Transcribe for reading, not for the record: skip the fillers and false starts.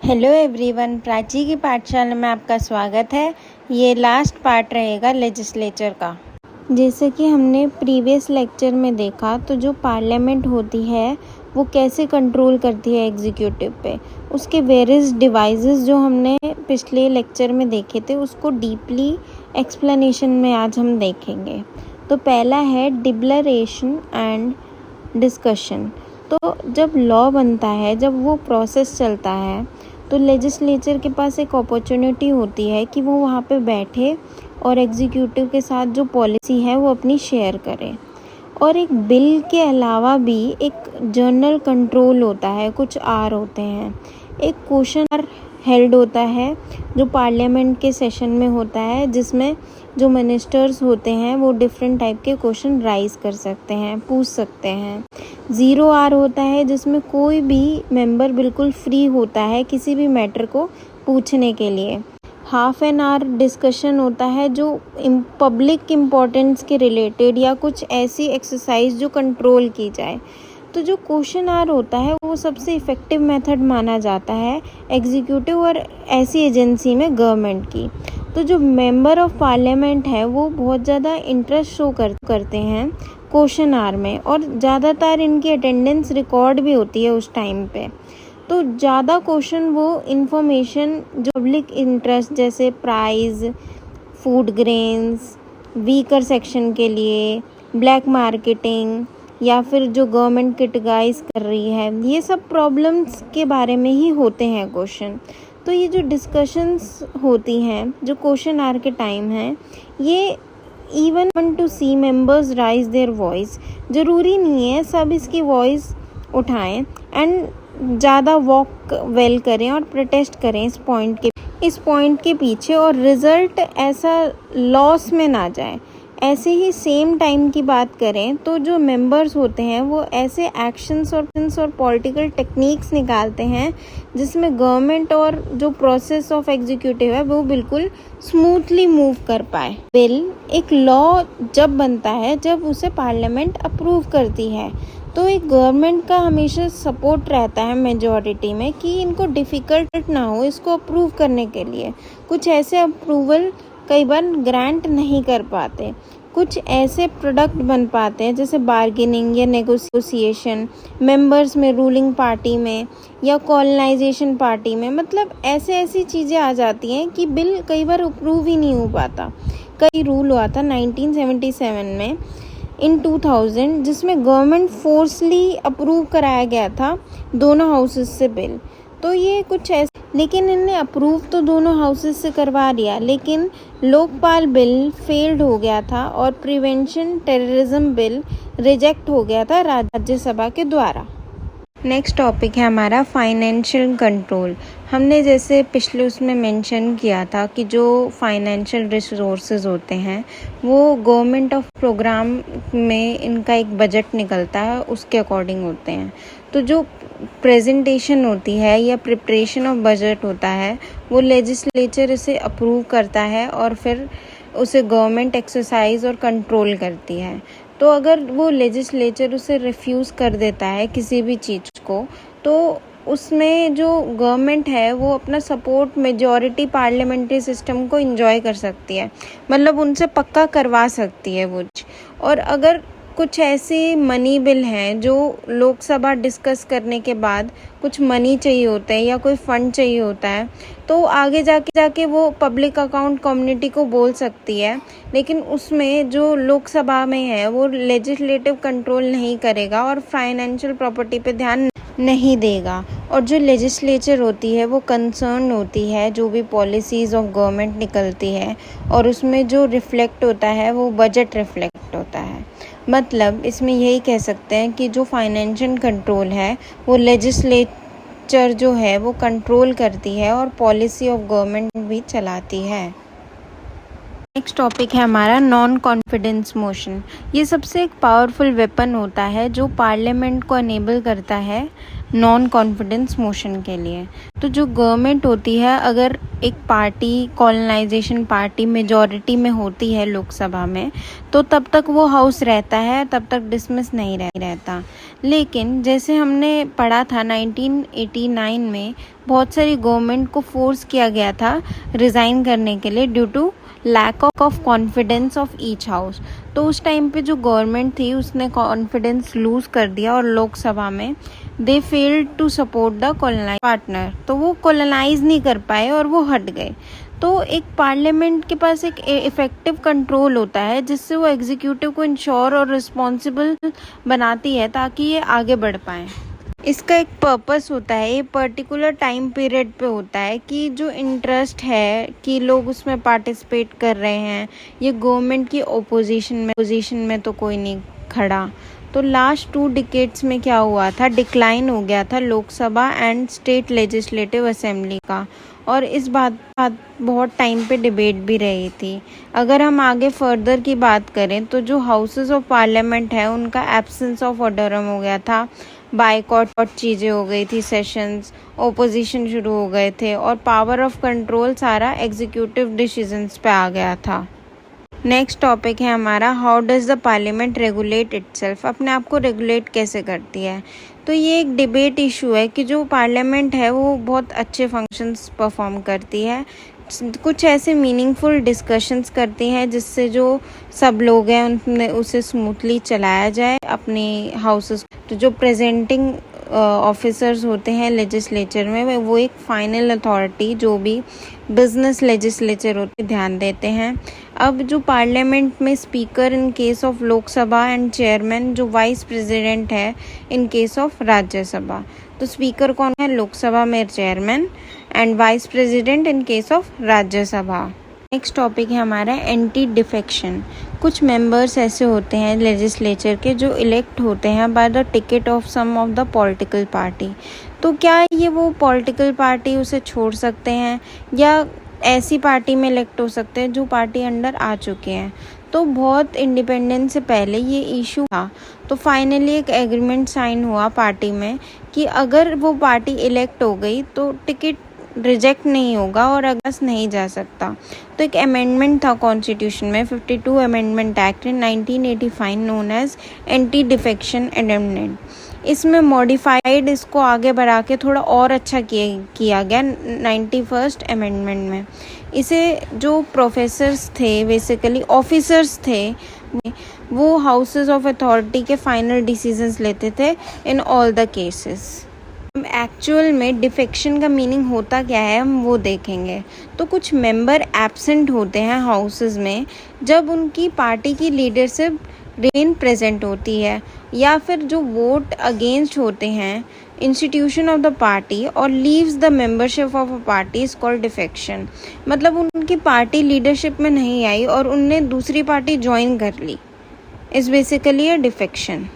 Hello everyone, Prachi की पाठशाला में आपका स्वागत है। ये लास्ट पार्ट रहेगा लेजिस्लेचर का। जैसे कि हमने प्रीवियस लेक्चर में देखा, तो जो पार्लियामेंट होती है वो कैसे कंट्रोल करती है एग्जीक्यूटिव पे, उसके वेरियस डिवाइसेस जो हमने पिछले लेक्चर में देखे थे उसको डीपली एक्सप्लेनेशन में आज हम देखेंगे। तो पहला है डिक्लेरेशन एंड डिस्कशन। तो जब लॉ बनता है, जब वो प्रोसेस चलता है, तो लेजिस्लेचर के पास एक अपॉर्चुनिटी होती है कि वो वहाँ पे बैठे और एग्जीक्यूटिव के साथ जो पॉलिसी है वो अपनी शेयर करें। और एक बिल के अलावा भी एक जर्नल कंट्रोल होता है, कुछ आर होते हैं। एक क्वेश्चन आर हेल्ड होता है जो पार्लियामेंट के सेशन में होता है, जिसमें जो मिनिस्टर्स होते हैं वो डिफरेंट टाइप के क्वेश्चन राइज कर सकते हैं, पूछ सकते हैं। 0R होता है जिसमें कोई भी मेंबर बिल्कुल फ्री होता है किसी भी मैटर को पूछने के लिए। हाफ एन आवर डिस्कशन होता है जो पब्लिक इम्पोर्टेंस के रिलेटेड या कुछ ऐसी एक्सरसाइज जो कंट्रोल की जाए। तो जो क्वेश्चन आवर होता है वो सबसे इफ़ेक्टिव मेथड माना जाता है एग्जीक्यूटिव और ऐसी एजेंसी में गवर्नमेंट की। तो जो मेंबर ऑफ पार्लियामेंट है वो बहुत ज़्यादा इंटरेस्ट शो करते हैं क्वेश्चन आवर में, और ज़्यादातर इनकी अटेंडेंस रिकॉर्ड भी होती है उस टाइम पे। तो ज़्यादा क्वेश्चन वो इंफॉर्मेशन जो पब्लिक इंटरेस्ट, जैसे price, food grains, weaker section के लिए, ब्लैक मार्केटिंग, या फिर जो गवर्नमेंट कैटेगराइज कर रही है, ये सब प्रॉब्लम्स के बारे में ही होते हैं क्वेश्चन। तो ये जो डिस्कशंस होती हैं, जो क्वेश्चन आवर के टाइम हैं, ये even to see members rise their voice. ज़रूरी नहीं है सब इसकी वॉइस उठाएं एंड ज़्यादा वॉक वेल करें और प्रोटेस्ट करें इस पॉइंट के पीछे, और रिज़ल्ट ऐसा लॉस में ना जाए। ऐसे ही सेम टाइम की बात करें तो जो मेंबर्स होते हैं वो ऐसे एक्शंस और पॉलिटिकल टेक्निक्स निकालते हैं जिसमें गवर्नमेंट और जो प्रोसेस ऑफ एग्जीक्यूटिव है वो बिल्कुल स्मूथली मूव कर पाए। बिल एक लॉ जब बनता है जब उसे पार्लियामेंट अप्रूव करती है, तो एक गवर्नमेंट का हमेशा सपोर्ट रहता है मेजॉरिटी में कि इनको डिफ़िकल्ट ना हो इसको अप्रूव करने के लिए। कुछ ऐसे अप्रूवल कई बार ग्रांट नहीं कर पाते, कुछ ऐसे प्रोडक्ट बन पाते हैं जैसे बार्गेनिंग या नेगोशिएशन मेंबर्स में, रूलिंग पार्टी में या कॉलोनाइजेशन पार्टी में। मतलब ऐसी चीज़ें आ जाती हैं कि बिल कई बार अप्रूव ही नहीं हो पाता। कई रूल हुआ था 1977 में इन 2000, जिसमें गवर्नमेंट फोर्सली अप्रूव कराया गया था दोनों हाउसेस से बिल। तो ये कुछ ऐसे, लेकिन इनने अप्रूव तो दोनों हाउसेस से करवा दिया, लेकिन लोकपाल बिल फेल्ड हो गया था और प्रिवेंशन टेररिज्म बिल रिजेक्ट हो गया था राज्यसभा के द्वारा। नेक्स्ट टॉपिक है हमारा फाइनेंशियल कंट्रोल। हमने जैसे पिछले उसमें मेंशन किया था कि जो फाइनेंशियल रिसोर्सेज होते हैं वो गवर्नमेंट ऑफ प्रोग्राम में इनका एक बजट निकलता है, उसके अकॉर्डिंग होते हैं। तो जो प्रेजेंटेशन होती है या प्रिपरेशन ऑफ बजट होता है वो लेजिस्लेचर इसे अप्रूव करता है और फिर उसे गवर्नमेंट एक्सरसाइज और कंट्रोल करती है। तो अगर वो लेजिस्लेचर उसे रिफ्यूज़ कर देता है किसी भी चीज़ को, तो उसमें जो गवर्नमेंट है वो अपना सपोर्ट मेजॉरिटी पार्लियामेंट्री सिस्टम को एंजॉय कर सकती है, मतलब उनसे पक्का करवा सकती है वो। और अगर कुछ ऐसे मनी बिल हैं जो लोकसभा डिस्कस करने के बाद कुछ मनी चाहिए होता है या कोई फंड चाहिए होता है, तो आगे जाके वो पब्लिक अकाउंट कम्युनिटी को बोल सकती है, लेकिन उसमें जो लोकसभा में है वो लेजिस्लेटिव कंट्रोल नहीं करेगा और फाइनेंशियल प्रॉपर्टी पे ध्यान नहीं देगा। और जो लेजिस्लेचर होती है वो कंसर्न होती है जो भी पॉलिसीज़ ऑफ गवर्नमेंट निकलती है, और उसमें जो रिफ्लेक्ट होता है वो बजट रिफ्लेक्ट होता है। मतलब इसमें यही कह सकते हैं कि जो फाइनेंशियल कंट्रोल है वो लेजिस्लेचर जो है वो कंट्रोल करती है और पॉलिसी ऑफ गवर्नमेंट भी चलाती है। नेक्स्ट टॉपिक है हमारा नॉन कॉन्फिडेंस मोशन। ये सबसे एक पावरफुल वेपन होता है जो पार्लियामेंट को अनेबल करता है नॉन कॉन्फिडेंस मोशन के लिए। तो जो गवर्नमेंट होती है अगर एक पार्टी कॉलोनाइजेशन पार्टी मेजॉरिटी में होती है लोकसभा में, तो तब तक वो हाउस रहता है, तब तक डिसमिस नहीं रहता। लेकिन जैसे हमने पढ़ा था 1989 में बहुत सारी गवर्नमेंट को फोर्स किया गया था रिज़ाइन करने के लिए due to lack of confidence of each house. तो उस टाइम पे जो गवर्नमेंट थी उसने कॉन्फिडेंस लूज कर दिया और लोकसभा में they failed to support the colonise partner, तो वो कॉलोनाइज नहीं कर पाए और वो हट गए। तो एक पार्लियामेंट के पास एक इफेक्टिव कंट्रोल होता है जिससे वो एग्जीक्यूटिव को इंश्योर और रिस्पॉन्सिबल बनाती है ताकि ये आगे बढ़ पाए। इसका एक पर्पस होता है, ये पर्टिकुलर टाइम पीरियड पे होता है कि जो इंटरेस्ट है कि लोग उसमें पार्टिसिपेट कर रहे हैं, ये गवर्नमेंट की ओपोजिशन में तो कोई नहीं खड़ा। तो लास्ट 2 डिकेड्स में क्या हुआ था, डिक्लाइन हो गया था Lok Sabha and state legislative assembly का, और इस बात बहुत टाइम पे डिबेट भी रही थी। अगर हम आगे फर्दर की बात करें तो जो हाउसेस ऑफ पार्लियामेंट है उनका एब्सेंस ऑफ ऑर्डरम हो गया था, बाइकॉट चीज़ें हो गई थी, सेशंस, ओपोजिशन शुरू हो गए थे और पावर ऑफ कंट्रोल सारा एग्जीक्यूटिव डिसीजंस पे आ गया था। नेक्स्ट टॉपिक है हमारा, how does the parliament regulate itself, अपने आप को रेगुलेट कैसे करती है। तो ये एक डिबेट इशू है कि जो पार्लियामेंट है वो बहुत अच्छे फंक्शंस परफॉर्म करती है, कुछ ऐसे मीनिंगफुल डिस्कशंस करती हैं जिससे जो सब लोग हैं उनमें उसे स्मूथली चलाया जाए अपने हाउसेस। तो जो प्रेजेंटिंग ऑफिसर्स होते हैं लेजिस्लेचर में वो एक फाइनल अथॉरिटी जो भी बिजनेस लेजिस्लेचर होते ध्यान देते हैं। अब जो पार्लियामेंट में speaker in case of Lok Sabha and chairman जो वाइस प्रेसिडेंट है इन केस ऑफ राज्यसभा। तो स्पीकर कौन है, लोकसभा में chairman and vice president in case of Rajya Sabha. Next topic है हमारा एंटी डिफेक्शन। कुछ मेंबर्स ऐसे होते हैं लेजिस्लेचर के जो इलेक्ट होते हैं by the ticket of some of the political party. तो क्या ये वो पॉलिटिकल पार्टी उसे छोड़ सकते हैं या ऐसी पार्टी में इलेक्ट हो सकते हैं जो पार्टी अंडर आ चुके हैं। तो बहुत इंडिपेंडेंस से पहले ये इशू था, तो फाइनली एक एग्रीमेंट साइन हुआ पार्टी में कि अगर वो पार्टी इलेक्ट हो गई तो टिकट रिजेक्ट नहीं होगा और अगस्त नहीं जा सकता। तो एक अमेंडमेंट था कॉन्स्टिट्यूशन में 52 amendment act in 1985 known as anti defection amendment. इसमें मॉडिफाइड इसको आगे बढ़ा के थोड़ा और अच्छा किया गया 91st अमेंडमेंट में। इसे जो प्रोफेसर्स थे बेसिकली ऑफिसर्स थे वो हाउसेस ऑफ अथॉरिटी के फाइनल डिसीजंस लेते थे in all the cases. Actual में डिफेक्शन का मीनिंग होता क्या है हम वो देखेंगे। तो कुछ मेंबर एब्सेंट होते हैं हाउसेस में जब उनकी पार्टी की लीडरशिप रेन प्रेजेंट होती है या फिर जो वोट अगेंस्ट होते हैं इंस्टीट्यूशन ऑफ द पार्टी और leaves the membership of a party is called defection. मतलब उनकी पार्टी लीडरशिप में नहीं आई और उनने दूसरी पार्टी ज्वाइन कर ली, इज बेसिकली अ डिफेक्शन।